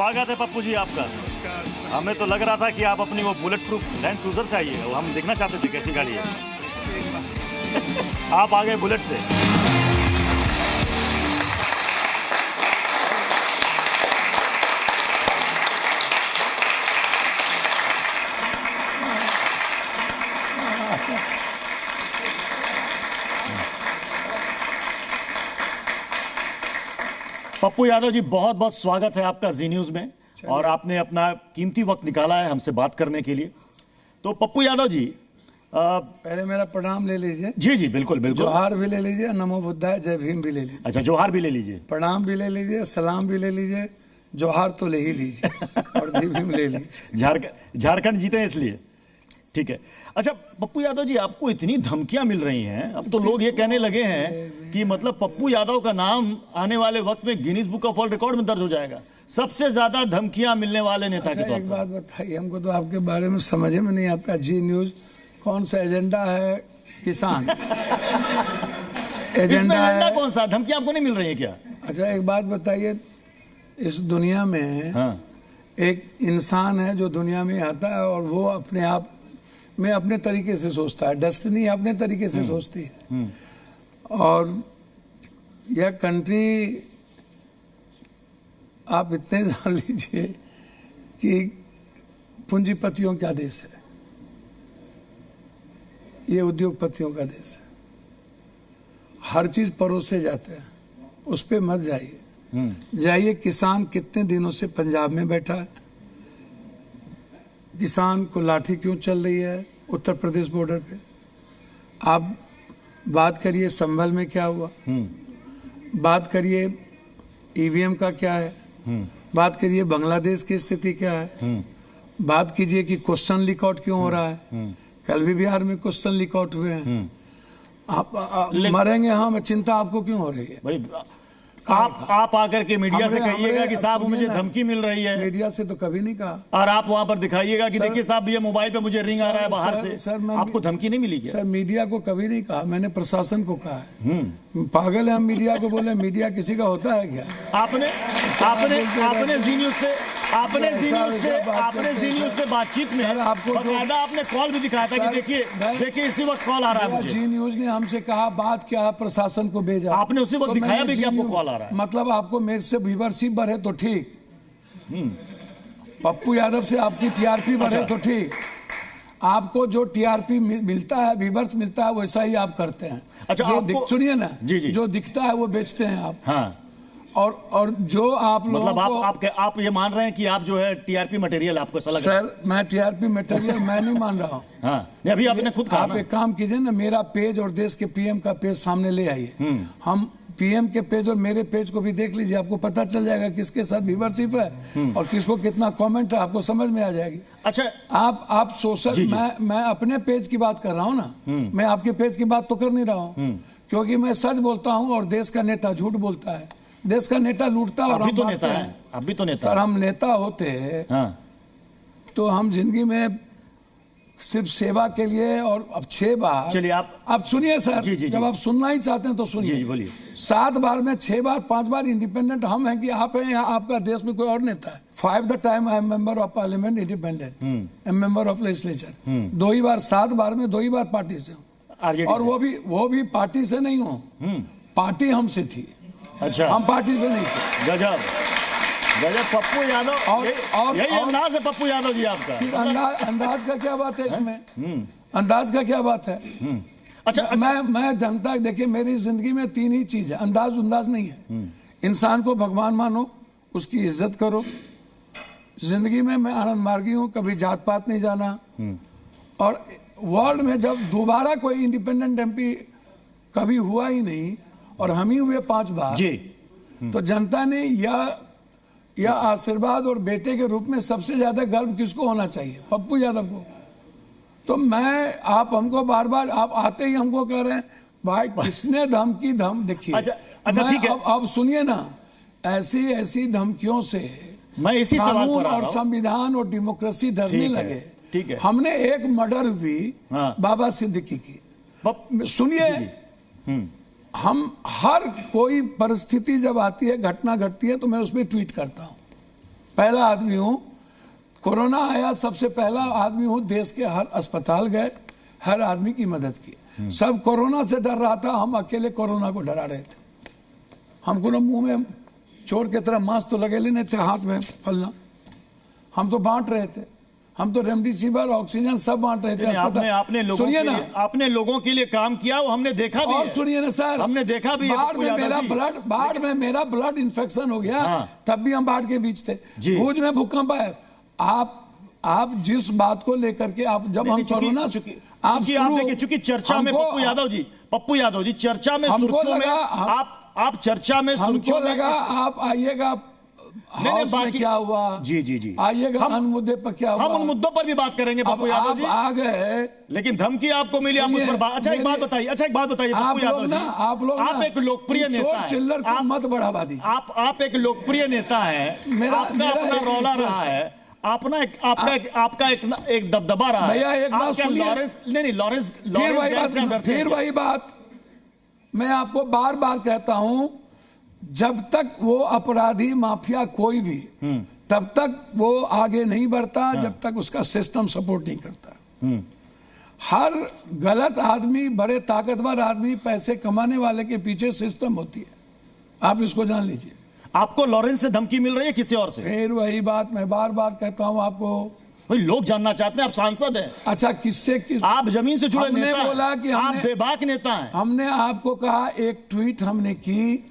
स्वागत है पप्पू जी आपका। हमें तो लग रहा था कि आप अपनी वो बुलेट प्रूफ लैंड क्रूजर से आइए, वो हम देखना चाहते थे कैसी गाड़ी है। आप आ गए बुलेट से। पप्पू यादव जी, बहुत बहुत स्वागत है आपका जी न्यूज में, और आपने अपना कीमती वक्त निकाला है हमसे बात करने के लिए। तो पप्पू यादव जी, पहले मेरा प्रणाम ले लीजिए। जी जी बिल्कुल बिल्कुल। जोहार भी ले लीजिए, नमो बुद्धाय, जय भीम भी ले लीजिए। अच्छा, जोहार भी ले लीजिए, प्रणाम भी ले लीजिए, सलाम भी ले लीजिए, जोहार तो ले ही लीजिए और जय भीम ले लीजिए। झारखंड जीते हैं इसलिए, ठीक है। अच्छा पप्पू यादव जी, आपको इतनी धमकियां मिल रही हैं, अब तो लोग ये कहने लगे हैं कि मतलब पप्पू यादव का नाम आने वाले वक्त में Guinness book of world record में दर्ज हो जाएगा, सबसे ज्यादा धमकियां मिलने वाले नेता के तौर पर। एक बात बताइए, हमको तो आपके बारे में समझ में नहीं आता। जी न्यूज कौन सा एजेंडा है? किसान एजेंडा है कौन सा? धमकियां आपको नहीं मिल रही है क्या? अच्छा एक बात बताइए, इस दुनिया में एक इंसान है जो दुनिया में आता है और वो अपने आप में अपने तरीके से सोचता है, डेस्टिनी अपने तरीके से सोचती है। और यह कंट्री आप इतने जान लीजिए कि पूंजीपतियों का देश है, ये उद्योगपतियों का देश है। हर चीज परोसे जाते हैं, उस पे मत जाइए। जाइए किसान कितने दिनों से पंजाब में बैठा है, किसान को लाठी क्यों चल रही है उत्तर प्रदेश बॉर्डर पे। आप बात करिए संभल में क्या हुआ, बात करिए ईवीएम का क्या है, बात करिए बांग्लादेश की स्थिति क्या है, बात कीजिए कि क्वेश्चन लीक आउट क्यों हो रहा है। कल भी बिहार में क्वेश्चन लीक आउट हुए हैं। आप मरेंगे हम, चिंता आपको क्यों हो रही है भाई? आप आकर के मीडिया से कहिएगा कि साहब मुझे धमकी मिल रही है। मीडिया से तो कभी नहीं कहा। और आप वहां पर दिखाइएगा कि देखिए साहब ये मोबाइल पे मुझे रिंग आ रहा है बाहर से। सर आपको धमकी नहीं मिली क्या? सर मीडिया को कभी नहीं कहा, मैंने प्रशासन को कहा है। पागल है हम मीडिया को बोले? मीडिया किसी का होता है क्या? आपने जी न्यूज से बातचीत में आपको बकायदा आपने कॉल भी दिखाया था कि देखिए इसी वक्त कॉल आ रहा है मुझे। जी न्यूज ने हमसे कहा बात क्या है, प्रशासन को भेजा। आपने उसी वक्त दिखाया भी कि आपको कॉल आ रहा है। मतलब आपको मेरे से व्यूवरशिप बढ़े तो ठीक, पप्पू यादव से आपकी टीआरपी बढ़े तो ठीक। आपको जो टीआरपी मिलता है, व्यूवर्स मिलता है, वैसा ही आप करते हैं। अच्छा, जो सुनिए ना, जी। जो दिखता है वो बेचते हैं आप। हाँ। और जो आप मतलब आप ये मान रहे हैं कि आप जो है टीआरपी मटेरियल आपको ऐसा लग रहा है? सर मैं टीआरपी मटेरियल मैं नहीं मान रहा हूँ। हाँ, अभी आपने खुद कहा। आप एक काम कीजिए ना, मेरा पेज और देश के पीएम का पेज सामने ले आइए। हम पीएम के पेज और मेरे पेज को भी देख लीजिए, आपको पता चल जाएगा किसके साथ व्यूवरशिप है और किसको कितना कमेंट है, आपको समझ में आ जाएगी। अच्छा आप सोशल, मैं अपने पेज की बात कर रहा हूँ ना, मैं आपके पेज की बात तो कर नहीं रहा हूँ, क्योंकि मैं सच बोलता हूँ और देश का नेता झूठ बोलता है। देश का नेता लूटता और हम तो नेता है। अभी तो नेता सर, हम नेता होते हैं तो हम जिंदगी में सिर्फ सेवा के लिए, और अब 6 बार, चलिए आप सुनिए सर, जब आप सुनना ही चाहते हैं तो सुनिए। बोलिए। 7 बार में 6 बार 5 बार इंडिपेंडेंट हम हैं कि आप हैं, यहाँ आपका देश में कोई और नेता है। 5 the time I am member of parliament independent, I am member of legislature. 2 ही बार, 7 बार में 2 ही बार पार्टी से हूँ, और वो भी पार्टी से नहीं हूँ, पार्टी हमसे थी। अच्छा, हम पार्टी से नहीं थे। गजब पप्पू यादव। और यही अंदाज है पप्पू यादव जी आपका। अंदाज का क्या बात है इसमें? अंदाज का क्या बात है? अच्छा, मैं जनता, देखिए मेरी जिंदगी में 3 ही चीज है, अंदाज नहीं है। इंसान को भगवान मानो, उसकी इज्जत करो। जिंदगी में मैं आनंद मार्गी हूँ, कभी जात पात नहीं जाना। और वर्ल्ड में जब दोबारा कोई इंडिपेंडेंट एमपी कभी हुआ ही नहीं और हम ही हुए 5 बार जी, तो जनता ने यह आशीर्वाद और बेटे के रूप में सबसे ज्यादा गर्व किसको होना चाहिए? पप्पू यादव को। तो आप हमको बार बार, आप आते ही हमको कह रहे हैं भाई किसने धमकी देखिए। अच्छा ठीक है, अब सुनिए ना, ऐसी धमकियों से मैं इसी सवाल पर और संविधान और डेमोक्रेसी डरने लगे। ठीक है, हमने एक मर्डर हुई बाबा सिद्दीकी की, सुनिए, हम हर कोई परिस्थिति जब आती है, घटना घटती है, तो मैं उसमें ट्वीट करता हूं। पहला आदमी हूं, कोरोना आया सबसे पहला आदमी हूं, देश के हर अस्पताल गए, हर आदमी की मदद की। सब कोरोना से डर रहा था, हम अकेले कोरोना को डरा रहे थे। हमको ना मुंह में चोर की तरह मास्क तो लगे नहीं थे, हाथ में फलना, हम तो बांट रहे थे। हम तो रेमडेसिविर, ऑक्सीजन सब बांट रहे थे। आपने लोगों के लिए काम किया, वो हमने देखा भी। और सुनिए ना सर, हमने देखा भी। बाढ़ में मेरा ब्लड इन्फेक्शन हो गया। हाँ। तब भी हम बाढ़ के बीच थे। भुज में भूकंप आया। आप जिस बात को लेकर के आप जब हम कोरोना चूंकि चर्चा में पप्पू यादव जी चर्चा में सुर्खियों में आप चर्चा में हमको लगा आप आइएगा बाकी क्या हुआ। जी आइएगा उन मुद्दे पर क्या हुआ, हम उन मुद्दों पर भी बात करेंगे। पप्पू यादव जी आ गए, लेकिन धमकी आपको मिली, आप उस पर अच्छा एक बात बताइए पप्पू यादव जी, आप एक लोकप्रिय नेता हैं, चिल्लर को मत बढ़ावा दीजिए। आप एक लोकप्रिय नेता है, आपका अपना रौला रहा है, आपका एक दबदबा रहा है। लॉरेंस फिर वही बात मैं आपको बार बार कहता हूं, जब तक वो अपराधी माफिया कोई भी तब तक वो आगे नहीं बढ़ता जब तक उसका सिस्टम सपोर्ट नहीं करता। हर गलत आदमी, बड़े ताकतवर आदमी, पैसे कमाने वाले के पीछे सिस्टम होती है, आप इसको जान लीजिए। आपको लॉरेंस से धमकी मिल रही है किसी और से? फिर वही बात मैं बार बार कहता हूं आपको, भाई लोग जानना चाहते हैं, आप सांसद हैं। अच्छा किससे आप जमीन से जुड़े नेता हैं, बोला कि आप बेबाक नेता हैं। हमने आपको कहा, एक ट्वीट हमने की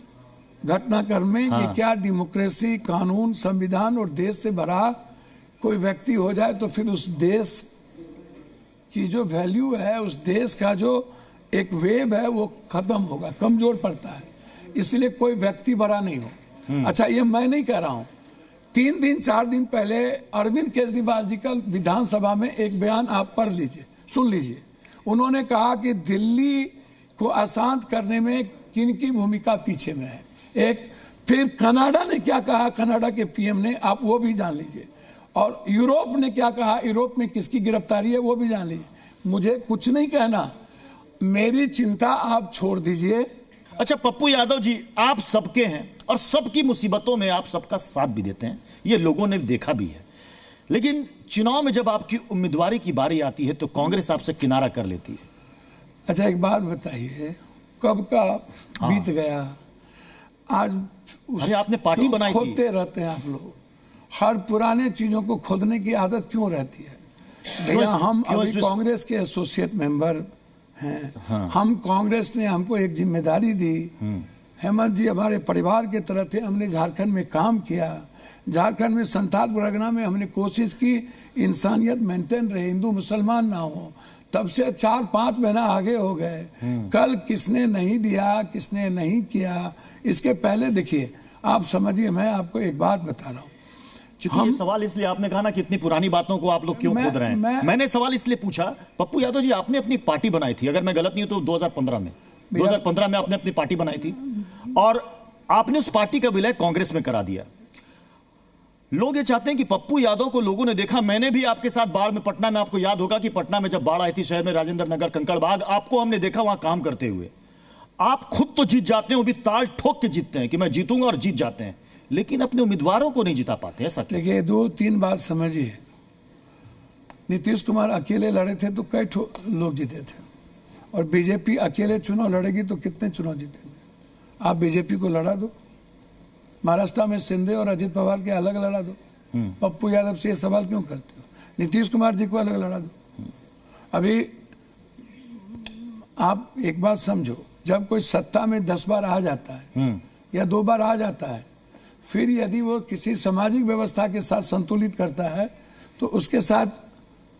घटनाक्रम में कि क्या डेमोक्रेसी, कानून, संविधान और देश से भरा कोई व्यक्ति हो जाए तो फिर उस देश की जो वैल्यू है, उस देश का जो एक वेव है वो खत्म होगा, कमजोर पड़ता है। इसलिए कोई व्यक्ति बड़ा नहीं हो। अच्छा ये मैं नहीं कह रहा हूं, 3 दिन 4 दिन पहले अरविंद केजरीवाल जी का विधानसभा में एक बयान आप पढ़ लीजिए, सुन लीजिए। उन्होंने कहा कि दिल्ली को अशांत करने में किन की भूमिका पीछे में है। फिर कनाडा ने क्या कहा, कनाडा के पीएम ने, आप वो भी जान लीजिए। और यूरोप ने क्या कहा, यूरोप में किसकी गिरफ्तारी है वो भी जान लीजिए। मुझे कुछ नहीं कहना, मेरी चिंता आप छोड़ दीजिए। अच्छा पप्पू यादव जी, आप सबके हैं और सबकी मुसीबतों में आप सबका साथ भी देते हैं, ये लोगों ने देखा भी है। लेकिन चुनाव में जब आपकी उम्मीदवारी की बारी आती है तो कांग्रेस आपसे किनारा कर लेती है। अच्छा एक बात बताइए, कब का बीत गया, आज अरे आपने पार्टी बनाई थी। खोदते रहते हैं आप लोग, हर पुराने चीजों को खोदने की आदत क्यों रहती है भैया? हम अभी कांग्रेस के एसोसिएट मेंबर हैं। हम कांग्रेस ने हमको एक जिम्मेदारी दी। हेमंत जी हमारे परिवार के तरह थे, हमने झारखंड में काम किया। झारखंड में संथाल परगना में हमने कोशिश की इंसानियत मेंटेन रहे, हिंदू मुसलमान ना हो। तब से 4-5 महीना आगे हो गए। कल किसने नहीं दिया, किसने नहीं किया, इसके पहले देखिए, आप समझिए, मैं आपको एक बात बता रहा हूँ। ये सवाल इसलिए आपने कहा ना कि इतनी पुरानी बातों को आप लोग क्यों खोद रहे हैं, मैंने सवाल इसलिए पूछा। पप्पू यादव जी, आपने अपनी पार्टी बनाई थी, अगर मैं गलत नहीं हूं तो 2015 में आपने अपनी पार्टी बनाई थी और आपने उस पार्टी का विलय कांग्रेस में करा दिया। लोग ये चाहते हैं कि पप्पू यादव को लोगों ने देखा, मैंने भी आपके साथ बाढ़ में, पटना में, आपको याद होगा कि पटना में जब बाढ़ आई थी शहर में, राजेंद्र नगर, कंकड़बाग, आपको हमने देखा वहां काम करते हुए। आप खुद तो जीत जाते हैं, वो भी ताल ठोक के जीतते हैं कि मैं जीतूंगा और जीत जाते हैं, लेकिन अपने उम्मीदवारों को नहीं जिता पाते। ऐसा क्या? देखिए 2-3 बात समझिए, नीतीश कुमार अकेले लड़े थे तो कई लोग जीते थे, और बीजेपी अकेले चुनाव लड़ेगी तो कितने चुनाव जीतेंगे? आप बीजेपी को लड़ा दो, महाराष्ट्र में शिंदे और अजित पवार के अलग लड़ा दो। पप्पू यादव से ये सवाल क्यों करते हो? नीतीश कुमार जी को अलग लड़ा दो। अभी आप एक बात समझो, जब कोई सत्ता में 10 बार आ जाता है या 2 बार आ जाता है, फिर यदि वो किसी सामाजिक व्यवस्था के साथ संतुलित करता है तो उसके साथ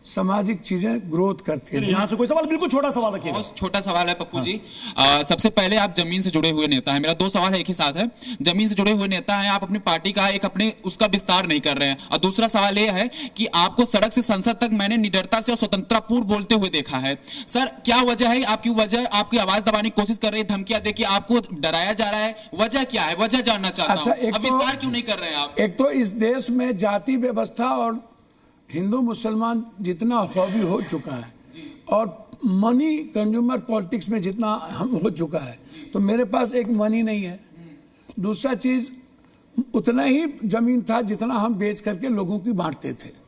सामाजिक चीजें ग्रोथ करती है। यहाँ से कोई सवाल, बिल्कुल छोटा सवाल रखिए। बहुत छोटा सवाल है पप्पू जी। सबसे पहले आप जमीन से जुड़े हुए नेता हैं, मेरा 2 सवाल है एक ही साथ है। जमीन से जुड़े हुए नेता हैं, आप अपनी पार्टी का उसका विस्तार नहीं कर रहे हैं। और दूसरा सवाल यह है कि आपको सड़क से संसद तक मैंने निडरता से और स्वतंत्रतापूर्व बोलते हुए देखा है। सर क्या वजह है? आपकी आवाज दबाने की कोशिश कर रही है, धमकियां देके आपको डराया जा रहा है, वजह क्या है? वजह जानना चाहता हूं। अब विस्तार क्यों नहीं कर रहे हैं आप? एक तो इस देश में जाति व्यवस्था और हिंदू मुसलमान जितना हॉबी हो चुका है और मनी कंज्यूमर पॉलिटिक्स में जितना हम हो चुका है, तो मेरे पास एक मनी नहीं है। दूसरा चीज, उतना ही जमीन था जितना हम बेच करके लोगों की बांटते थे।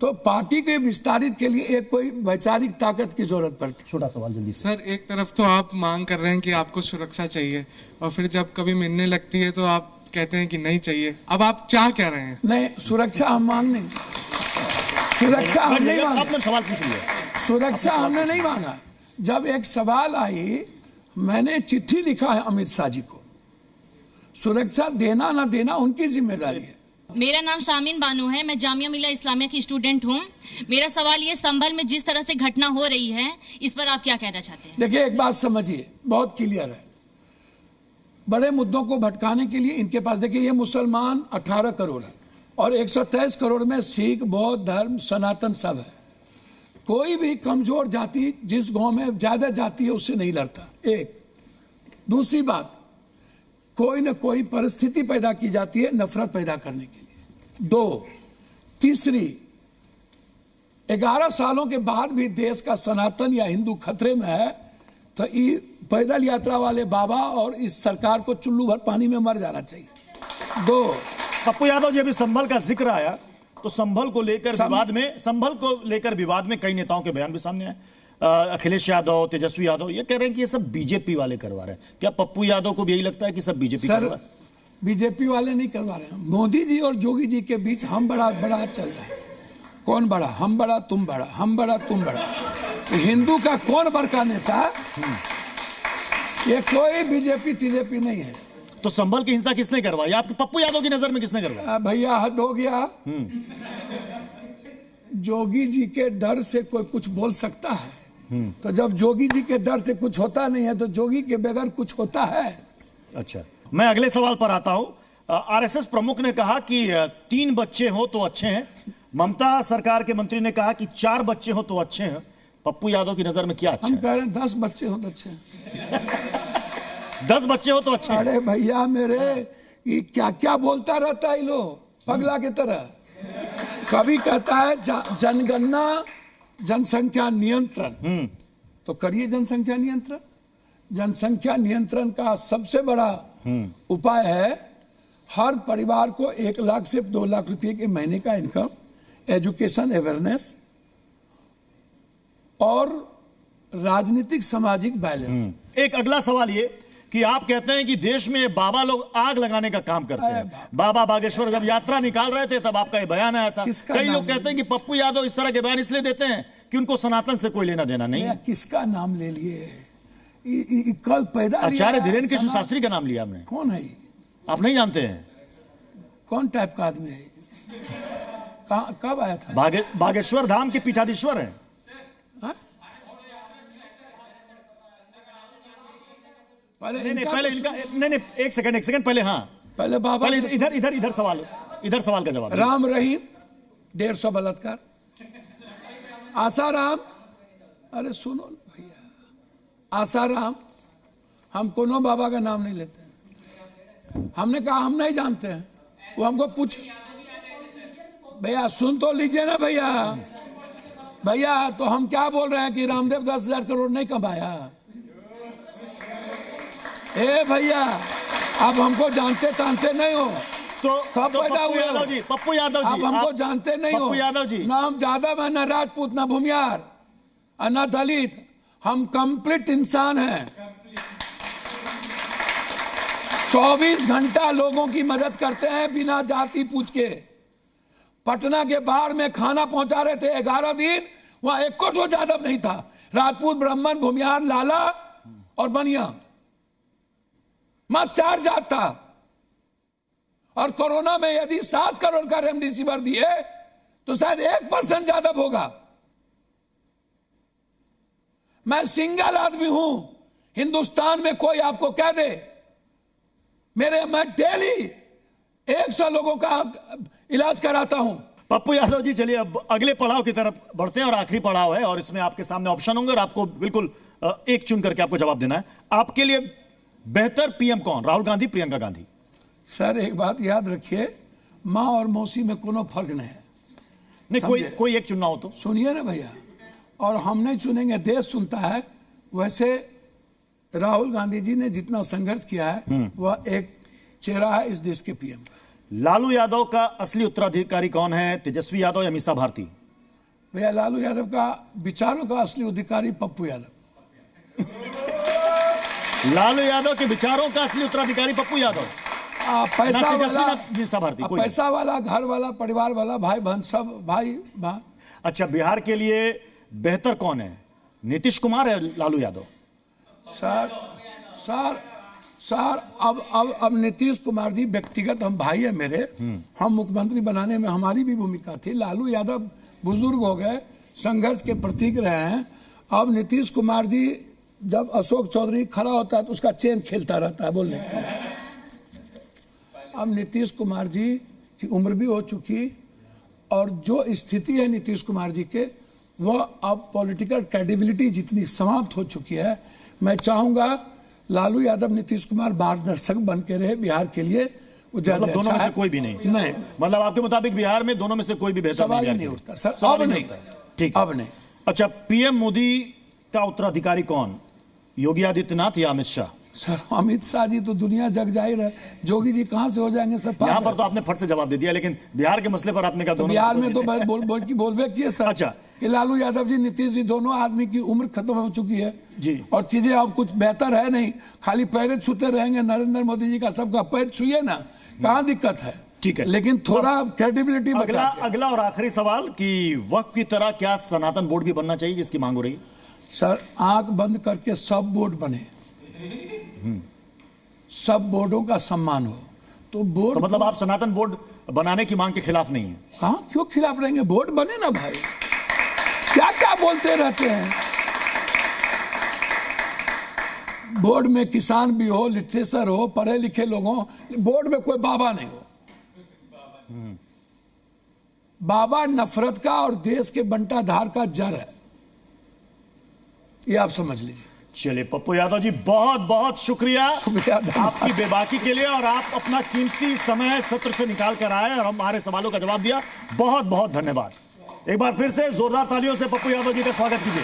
तो पार्टी के विस्तारित के लिए एक कोई वैचारिक ताकत की जरूरत पड़ती। छोटा सवाल जल्दी से। सर, एक तरफ तो आप मांग कर रहे हैं कि आपको सुरक्षा चाहिए, और फिर जब कभी मिलने लगती है तो आप कहते हैं कि नहीं चाहिए। अब आप चाह क्या रहे हैं? नहीं, सुरक्षा हम मांग नहीं, सुरक्षा हम नहीं मांगा। आपने सवाल पूछ लिया। सुरक्षा हमने नहीं मांगा। जब एक सवाल आई, मैंने चिट्ठी लिखा है अमित शाह जी को, सुरक्षा देना ना देना उनकी जिम्मेदारी है। मेरा नाम शामीन बानो है, मैं जामिया मिल्ला इस्लामिया की स्टूडेंट हूँ। मेरा सवाल ये, संभल में जिस तरह से घटना हो रही है, इस पर आप क्या कहना चाहते हैं? देखिए, एक बात समझिए, बहुत क्लियर है। बड़े मुद्दों को भटकाने के लिए इनके पास, देखिए, ये मुसलमान 18 करोड़ है और 123 करोड़ में सिख, बौद्ध धर्म, सनातन सब है। कोई भी कमजोर जाति जिस गांव में ज्यादा जाति है उससे नहीं लड़ता। एक दूसरी बात, कोई न कोई परिस्थिति पैदा की जाती है नफरत पैदा करने के लिए। दो, तीसरी, 11 सालों के बाद भी देश का सनातन या हिंदू खतरे में है, तो पैदल यात्रा वाले बाबा और इस सरकार को चुल्लू भर पानी में मर जाना चाहिए। दो, पप्पू यादव जी, अभी संभल का जिक्र आया तो संभल को लेकर विवाद में कई नेताओं के बयान भी सामने आए। अखिलेश यादव, तेजस्वी यादव ये कह रहे हैं कि ये सब बीजेपी वाले करवा रहे हैं। क्या पप्पू यादव को भी यही लगता है कि सब बीजेपी करवा रहे हैं? बीजेपी वाले नहीं करवा रहे हैं। मोदी जी और जोगी जी के बीच हम बड़ा बड़ा चल रहा है। कौन बड़ा? हम बड़ा तुम बड़ा, हम बड़ा तुम बड़ा। हिंदू का कौन बड़का नेता? ये कोई बीजेपी तीजेपी नहीं है। तो संभल की हिंसा किसने करवाई? आपके पप्पू यादव की नजर में किसने करवाई? भैया, हद हो गया। जोगी जी के डर से कोई कुछ बोल सकता है? तो जब जोगी जी के डर से कुछ होता नहीं है तो जोगी के बगैर कुछ होता है? अच्छा, मैं अगले सवाल पर आता हूं। आरएसएस प्रमुख ने कहा कि 3 बच्चे हो तो अच्छे हैं। ममता सरकार के मंत्री ने कहा कि 4 बच्चे हो तो अच्छे हैं। पप्पू यादव की नजर में क्या अच्छा हम है? कह रहे हैं 10 बच्चे हो तो अच्छे हैं। 10 बच्चे हो तो अच्छे हैं। अरे भैया मेरे, ये क्या क्या बोलता रहता है लोग पगला की तरह। कभी कहता है जनगणना, जनसंख्या नियंत्रण, तो करिए जनसंख्या नियंत्रण। जनसंख्या नियंत्रण का सबसे बड़ा उपाय है हर परिवार को 1 लाख से 2 लाख रुपए के महीने का इनकम, एजुकेशन अवेयरनेस और राजनीतिक सामाजिक बैलेंस। एक अगला सवाल ये कि आप कहते हैं कि देश में बाबा लोग आग लगाने का काम करते हैं। बाबा बागेश्वर जब यात्रा निकाल रहे थे तब आपका ये बयान आया था। कई लोग कहते हैं कि पप्पू यादव इस तरह के बयान इसलिए देते हैं कि उनको सनातन से कोई लेना देना नहीं है। किसका नाम ले लिए? कल पैदा आचार्य धीरेन्द्र कृष्ण शास्त्री का नाम लिया आपने। कौन है? आप नहीं जानते हैं? कौन टाइप का आदमी है? कब आया था? बागेश्वर धाम के पीठाधीश्वर है। पहले इनका नहीं, एक सेकंड पहले। हाँ, पहले बाबा, पहले इधर सवाल का जवाब। राम रहीम 150 बलात्कार, आसाराम, अरे सुनो भैया, आसाराम, हम कोनो बाबा का नाम नहीं लेते हैं। हमने कहा हम नहीं जानते हैं। वो हमको पूछ, भैया सुन तो लीजिए ना भैया, तो हम क्या बोल रहे हैं कि रामदेव 10,000 करोड़ नहीं कमाया? ए भैया, आप हमको जानते नहीं हो। तो पैदा हुए पप्पू यादव जी आप हमको जानते नहीं हो। पप्पू यादव जी, ना हम यादव है, ना राजपूत, ना भूमियार, ना दलित। हम कंप्लीट इंसान हैं। 24 घंटा लोगों की मदद करते हैं बिना जाति पूछ के। पटना के बाढ़ में खाना पहुंचा रहे थे 11 दिन, वहां एक को यादव नहीं था। राजपूत, ब्राह्मण, भूमियार, लाला और बनिया, मात्र 4 जात था। और कोरोना में यदि 7 करोड़ का रेमडेसिविर दिए तो शायद 1% यादव होगा। मैं सिंगल आदमी हूं हिंदुस्तान में। कोई आपको कह दे, मैं डेली 100 लोगों का इलाज कराता हूं। पप्पू यादव जी, चलिए अब अगले पड़ाव की तरफ बढ़ते हैं और आखिरी पड़ाव है और इसमें आपके सामने ऑप्शन होंगे और आपको बिल्कुल एक चुन करके आपको जवाब देना है। आपके लिए बेहतर पीएम कौन, राहुल गांधी, प्रियंका गांधी? सर एक बात याद रखिए, माँ और मौसी में कोनो फर्क नहीं है। नहीं, कोई एक चुनना हो तो सुनिए ना भैया। और हम नहीं चुनेंगे, देश चुनता है। वैसे राहुल गांधी जी ने जितना संघर्ष किया है वह एक चेहरा है इस देश के पीएम का। लालू यादव का असली उत्तराधिकारी कौन है, तेजस्वी यादव या मीसा भारती? भैया लालू यादव का विचारों का असली अधिकारी पप्पू यादव। लालू यादव के विचारों का असली उत्तराधिकारी पप्पू यादव, पैसा ना तेजस्वी वाला, ना मीसा भारती, कोई नहीं। पैसा वाला, घर वाला, परिवार वाला, भाई बहन सब भाई बहन। अच्छा, बिहार के लिए बेहतर कौन है, नीतीश कुमार है Lalu Yadav? Sir sir sir अब नीतीश कुमार जी व्यक्तिगत हम भाई है मेरे, हम मुख्यमंत्री बनाने में हमारी भी भूमिका थी। लालू यादव बुजुर्ग हो गए, संघर्ष के प्रतीक रहे हैं। अब नीतीश कुमार जी जब अशोक चौधरी खड़ा होता है तो उसका चेन खेलता रहता है बोलने के लिए। अब नीतीश कुमार जी की उम्र भी हो चुकी और जो स्थिति है नीतीश कुमार जी के, वह अब पॉलिटिकल क्रेडिबिलिटी जितनी समाप्त हो चुकी है। मैं चाहूंगा लालू यादव नीतीश कुमार मार्गदर्शक बन के रहे बिहार के लिए, वो ज्यादा मतलब दोनों अच्छा में से है। कोई भी नहीं? नहीं, मतलब आपके मुताबिक बिहार में दोनों में से कोई भी बेहतर सवाल ही नहीं नहीं उठता सर, सवाल अब ही नहीं, उठता। ठीक है। अब नहीं। अच्छा, पीएम मोदी का उत्तराधिकारी कौन, योगी आदित्यनाथ या अमित शाह? सर अमित शाह जी तो दुनिया जग जाहिर है, योगी जी कहाँ से हो जाएंगे सर? यहाँ पर तो आपने फट से जवाब दे दिया, लेकिन बिहार के मसले पर आपने कहा दोनों बिहार में तो तो बोलबे किए सर। अच्छा। कि लालू यादव जी, नीतीश जी, दोनों आदमी की उम्र खत्म हो चुकी है जी। और चीजें अब कुछ बेहतर है नहीं, खाली पैर छूते रहेंगे। नरेंद्र मोदी जी का सबका पैर छुए ना, कहाँ दिक्कत है? ठीक है, लेकिन थोड़ा क्रेडिबिलिटी बचा के। अगला और आखिरी सवाल कि वक्फ की तरह क्या सनातन बोर्ड भी बनना चाहिए जिसकी मांग हो रही है? सर आंख बंद करके सब बोर्ड बने, सब बोर्डों का सम्मान हो तो बोर्ड। तो मतलब आप सनातन बोर्ड बनाने की मांग के खिलाफ नहीं है? कहाँ क्यों खिलाफ रहेंगे? बोर्ड बने ना भाई, क्या क्या बोलते रहते हैं। बोर्ड में किसान भी हो, लिटरेचर हो, पढ़े लिखे लोग हो, बोर्ड में कोई बाबा नहीं हो। बाबा नफरत का और देश के बंटाधार का जड़ है, ये आप समझ लीजिए। चलिए पप्पू यादव जी, बहुत बहुत शुक्रिया आपकी बेबाकी के लिए, और आप अपना कीमती समय सत्र से निकाल कर आए और हमारे सवालों का जवाब दिया। बहुत बहुत धन्यवाद। एक बार फिर से जोरदार तालियों से पप्पू यादव जी का स्वागत कीजिए।